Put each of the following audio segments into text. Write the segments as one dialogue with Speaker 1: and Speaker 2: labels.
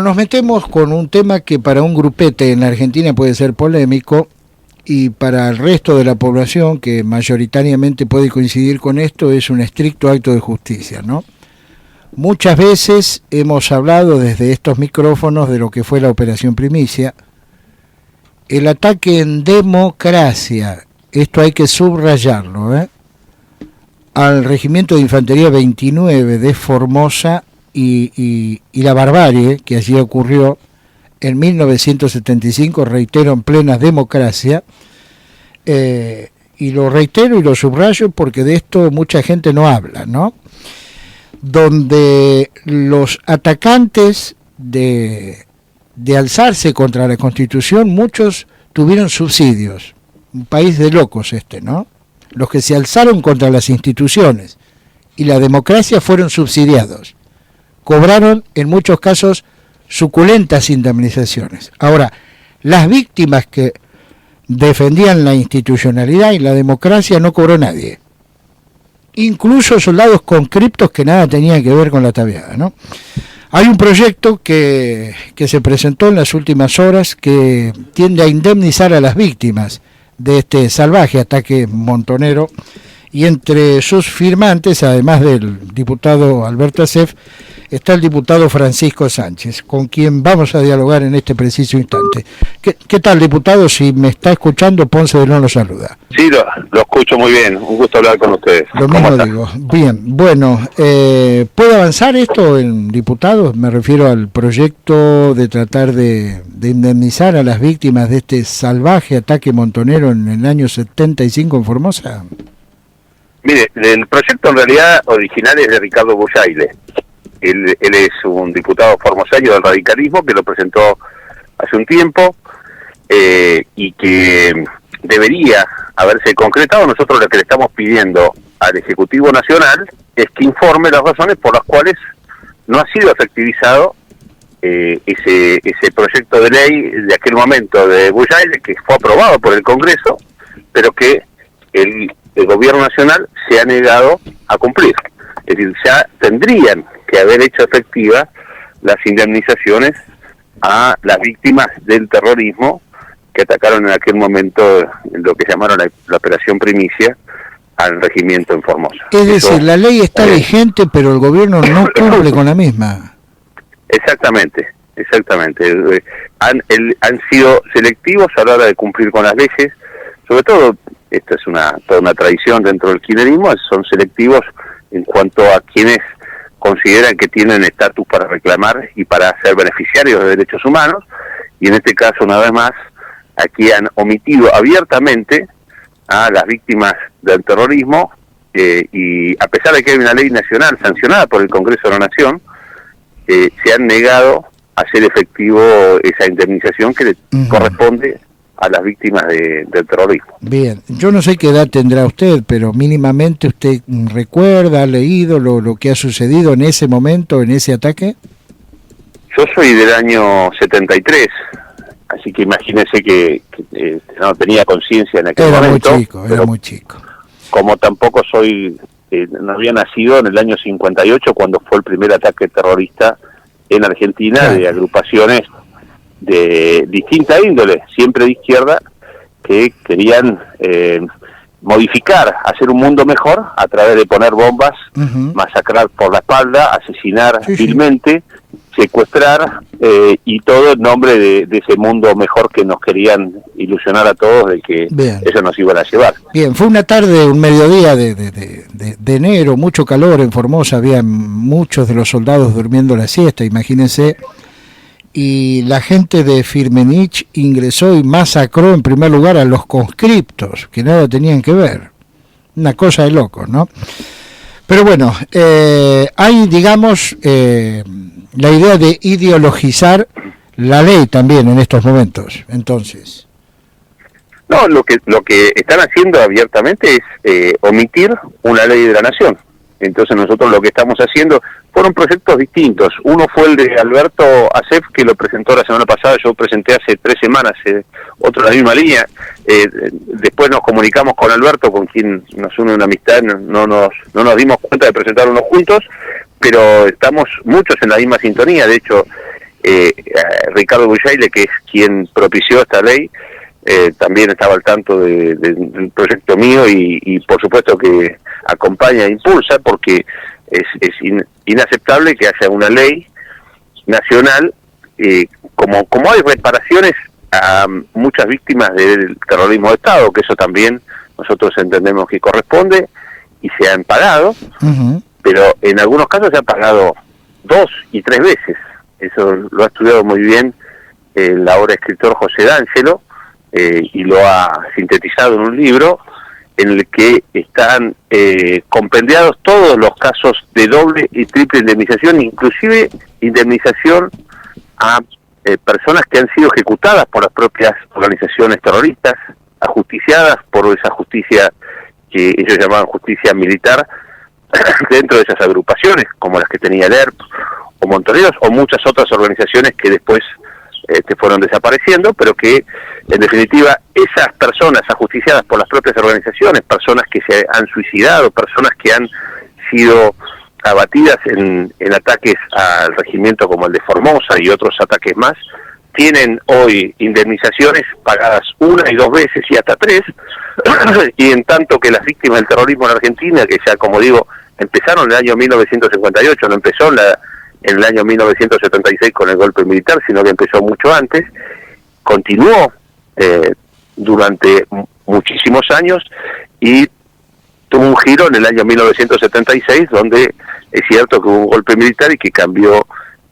Speaker 1: Nos metemos con un tema que para un grupete en la Argentina puede ser polémico y para el resto de la población, que mayoritariamente puede coincidir con esto, es un estricto acto de justicia, ¿no? Muchas veces hemos hablado desde estos micrófonos de lo que fue la Operación Primicia, el ataque en democracia, esto hay que subrayarlo, al Regimiento de Infantería 29 de Formosa y la barbarie que allí ocurrió en 1975, reitero, en plena democracia, y lo reitero y lo subrayo porque de esto mucha gente no habla, ¿no? Donde los atacantes de alzarse contra la Constitución, muchos tuvieron subsidios. Un país de locos ¿no? Los que se alzaron contra las instituciones y la democracia fueron subsidiados. Cobraron en muchos casos suculentas indemnizaciones. Ahora, las víctimas que defendían la institucionalidad y la democracia no cobró nadie. Incluso soldados conscriptos que nada tenían que ver con la tabiada, ¿no? Hay un proyecto que se presentó en las últimas horas que tiende a indemnizar a las víctimas de este salvaje ataque montonero, y entre sus firmantes, además del diputado Alberto Asef, está el diputado Francisco Sánchez, con quien vamos a dialogar en este preciso instante. ¿Qué tal, diputado? Si me está escuchando, Ponce de León lo saluda.
Speaker 2: Sí, lo escucho muy bien, un gusto hablar con ustedes.
Speaker 1: Lo mismo digo. Bien, bueno, ¿puede avanzar esto en diputados? Me refiero al proyecto de tratar de indemnizar a las víctimas de este salvaje ataque montonero en el año 75 en Formosa.
Speaker 2: Mire, el proyecto en realidad original es de Ricardo Buyaile. Él es un diputado formoseño del radicalismo que lo presentó hace un tiempo y que debería haberse concretado. Nosotros lo que le estamos pidiendo al Ejecutivo Nacional es que informe las razones por las cuales no ha sido efectivizado ese proyecto de ley de aquel momento de Buyaile, que fue aprobado por el Congreso, pero que el Gobierno Nacional se ha negado a cumplir. Es decir, ya tendrían que haber hecho efectivas las indemnizaciones a las víctimas del terrorismo que atacaron en aquel momento en lo que llamaron la Operación Primicia al regimiento en Formosa.
Speaker 1: Es decir, la ley está vigente, pero el gobierno no cumple con la misma.
Speaker 2: Exactamente. Han sido selectivos a la hora de cumplir con las leyes, sobre todo, esta es toda una tradición dentro del kirchnerismo, son selectivos en cuanto a quienes consideran que tienen estatus para reclamar y para ser beneficiarios de derechos humanos, y en este caso, una vez más, aquí han omitido abiertamente a las víctimas del terrorismo, y a pesar de que hay una ley nacional sancionada por el Congreso de la Nación, se han negado a hacer efectivo esa indemnización que le corresponde a las víctimas del terrorismo.
Speaker 1: Bien, yo no sé qué edad tendrá usted, pero mínimamente usted recuerda, ha leído lo que ha sucedido en ese momento, en ese ataque.
Speaker 2: Yo soy del año 73, así que imagínese que no tenía conciencia en aquel momento.
Speaker 1: Era muy chico.
Speaker 2: Como tampoco no había nacido en el año 58, cuando fue el primer ataque terrorista en Argentina, claro, de agrupaciones de distinta índole, siempre de izquierda, que querían modificar, hacer un mundo mejor a través de poner bombas, masacrar por la espalda, asesinar vilmente, secuestrar, y todo en nombre de ese mundo mejor que nos querían ilusionar a todos de que eso nos iban a llevar.
Speaker 1: Bien, fue una tarde, un mediodía de enero, mucho calor en Formosa, había muchos de los soldados durmiendo la siesta, imagínense, y la gente de Firmenich ingresó y masacró en primer lugar a los conscriptos, que nada tenían que ver. Una cosa de locos, ¿no? Pero bueno, hay, digamos, la idea de ideologizar la ley también en estos momentos, entonces.
Speaker 2: No, lo que están haciendo abiertamente es omitir una ley de la nación. Entonces nosotros lo que estamos haciendo fueron proyectos distintos. Uno fue el de Alberto Asef, que lo presentó la semana pasada, yo presenté hace 3 semanas, otro en la misma línea. Después nos comunicamos con Alberto, con quien nos une una amistad, no nos dimos cuenta de presentar unos juntos, pero estamos muchos en la misma sintonía. De hecho, Ricardo Bujaile, que es quien propició esta ley, también estaba al tanto del proyecto mío y por supuesto que acompaña e impulsa, porque es inaceptable que haya una ley nacional, como hay reparaciones a muchas víctimas del terrorismo de Estado, que eso también nosotros entendemos que corresponde y se han pagado, pero en algunos casos se han pagado 2 y 3 veces. Eso lo ha estudiado muy bien el ahora escritor José D'Angelo, y lo ha sintetizado en un libro en el que están compendiados todos los casos de doble y triple indemnización, inclusive indemnización a personas que han sido ejecutadas por las propias organizaciones terroristas, ajusticiadas por esa justicia que ellos llamaban justicia militar, dentro de esas agrupaciones, como las que tenía el ERP, o Montoneros, o muchas otras organizaciones que después fueron desapareciendo, pero que en definitiva esas personas ajusticiadas por las propias organizaciones, personas que se han suicidado, personas que han sido abatidas en ataques al regimiento como el de Formosa y otros ataques más, tienen hoy indemnizaciones pagadas 1 y 2 veces y hasta 3, y en tanto que las víctimas del terrorismo en Argentina, que ya como digo, empezaron en el año 1958, no empezó en el año 1976 con el golpe militar, sino que empezó mucho antes, continuó durante muchísimos años y tuvo un giro en el año 1976, donde es cierto que hubo un golpe militar y que cambió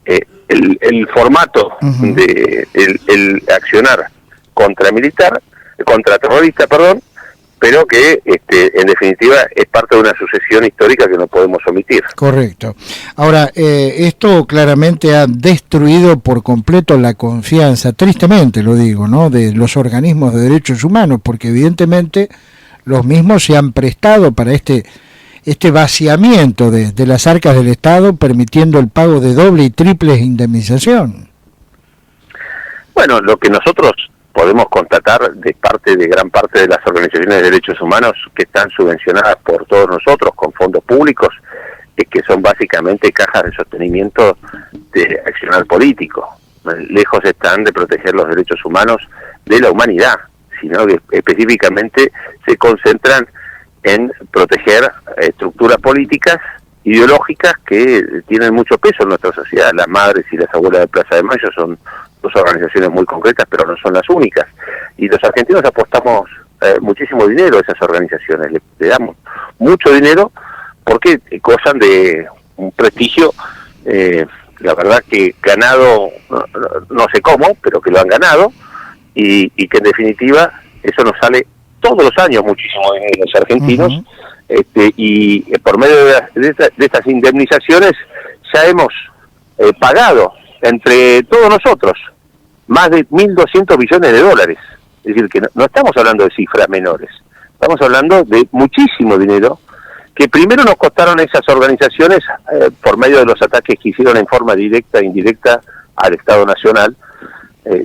Speaker 2: el formato de el accionar contra terrorista, pero que en definitiva es parte de una sucesión histórica que no podemos omitir.
Speaker 1: Correcto. Ahora, esto claramente ha destruido por completo la confianza, tristemente lo digo, ¿no?, de los organismos de derechos humanos, porque evidentemente los mismos se han prestado para este vaciamiento de las arcas del Estado, permitiendo el pago de doble y triple indemnización.
Speaker 2: Bueno, lo que nosotros podemos constatar de gran parte de las organizaciones de derechos humanos que están subvencionadas por todos nosotros con fondos públicos, es que son básicamente cajas de sostenimiento de accionar político. Lejos están de proteger los derechos humanos de la humanidad, sino que específicamente se concentran en proteger estructuras políticas, ideológicas, que tienen mucho peso en nuestra sociedad. Las madres y las abuelas de Plaza de Mayo son 2 organizaciones muy concretas, pero no son las únicas. Y los argentinos apostamos muchísimo dinero a esas organizaciones, le damos mucho dinero porque gozan de un prestigio, la verdad que ganado, no sé cómo, pero que lo han ganado, y que en definitiva eso nos sale todos los años muchísimo dinero a los argentinos, y por medio de estas indemnizaciones ya hemos pagado entre todos nosotros más de 1.200 billones de dólares. Es decir, que no estamos hablando de cifras menores, estamos hablando de muchísimo dinero que primero nos costaron esas organizaciones por medio de los ataques que hicieron en forma directa e indirecta al Estado Nacional,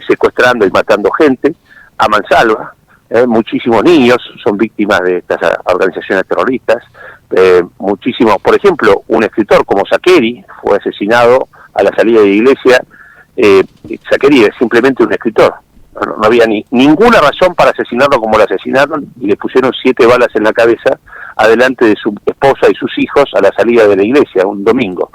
Speaker 2: secuestrando y matando gente a mansalva. Muchísimos niños son víctimas de estas organizaciones terroristas, muchísimos, por ejemplo, un escritor como Saccheri fue asesinado a la salida de la iglesia. Saccheri es simplemente un escritor, no había ninguna razón para asesinarlo como lo asesinaron, y le pusieron 7 balas en la cabeza adelante de su esposa y sus hijos a la salida de la iglesia un domingo.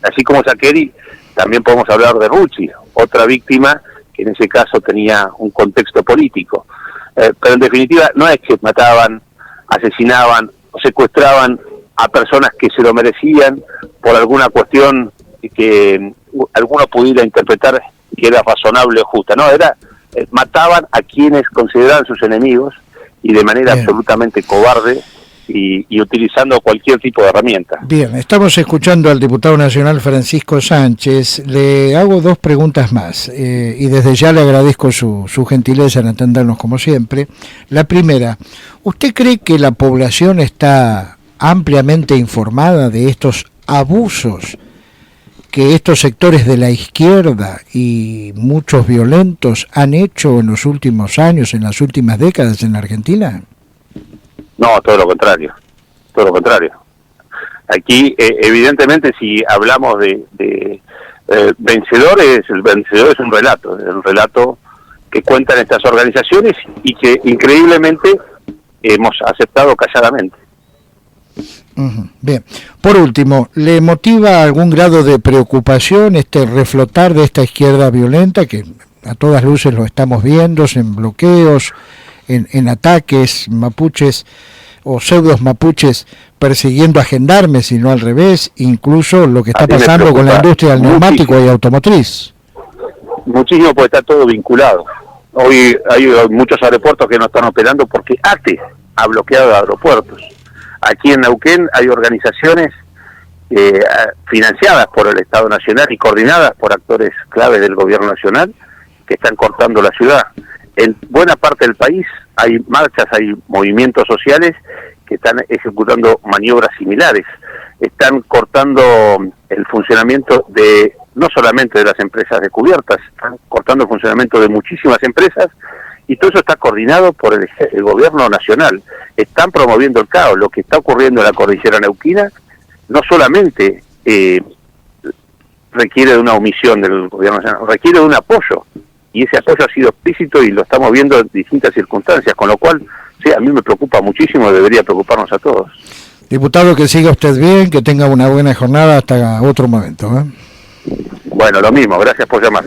Speaker 2: Así como Saccheri, también podemos hablar de Rucci, otra víctima que en ese caso tenía un contexto político. Pero en definitiva no es que mataban, asesinaban o secuestraban a personas que se lo merecían por alguna cuestión que alguno pudiera interpretar que era razonable o justa. No, mataban a quienes consideraban sus enemigos, y de manera absolutamente cobarde, y utilizando cualquier tipo de herramienta.
Speaker 1: Bien, estamos escuchando al diputado nacional Francisco Sánchez. Le hago 2 preguntas más, y desde ya le agradezco su gentileza en atendernos como siempre. La primera, ¿usted cree que la población está ampliamente informada de estos abusos que estos sectores de la izquierda y muchos violentos han hecho en los últimos años, en las últimas décadas en la Argentina?
Speaker 2: No, todo lo contrario. Aquí, evidentemente, si hablamos de vencedor es un relato, el relato que cuentan estas organizaciones y que increíblemente hemos aceptado calladamente.
Speaker 1: Bien, por último, ¿le motiva algún grado de preocupación este reflotar de esta izquierda violenta que a todas luces lo estamos viendo, en bloqueos, en ataques mapuches o pseudos mapuches persiguiendo a gendarmes y no al revés, incluso lo que está pasando con la industria del neumático y automotriz?
Speaker 2: Muchísimo, porque está todo vinculado. Hoy hay muchos aeropuertos que no están operando porque ATE ha bloqueado aeropuertos. Aquí en Neuquén hay organizaciones financiadas por el Estado Nacional y coordinadas por actores clave del gobierno nacional que están cortando la ciudad. En buena parte del país hay marchas, hay movimientos sociales que están ejecutando maniobras similares. Están cortando el funcionamiento de no solamente de las empresas de cubiertas, están cortando el funcionamiento de muchísimas empresas, y todo eso está coordinado por el gobierno nacional. Están promoviendo el caos. Lo que está ocurriendo en la cordillera neuquina no solamente requiere de una omisión del gobierno nacional, requiere de un apoyo, y ese apoyo ha sido explícito y lo estamos viendo en distintas circunstancias, con lo cual, sí, a mí me preocupa muchísimo, debería preocuparnos a todos.
Speaker 1: Diputado, que siga usted bien, que tenga una buena jornada hasta otro momento, ¿eh?
Speaker 2: Bueno, lo mismo, gracias por llamar.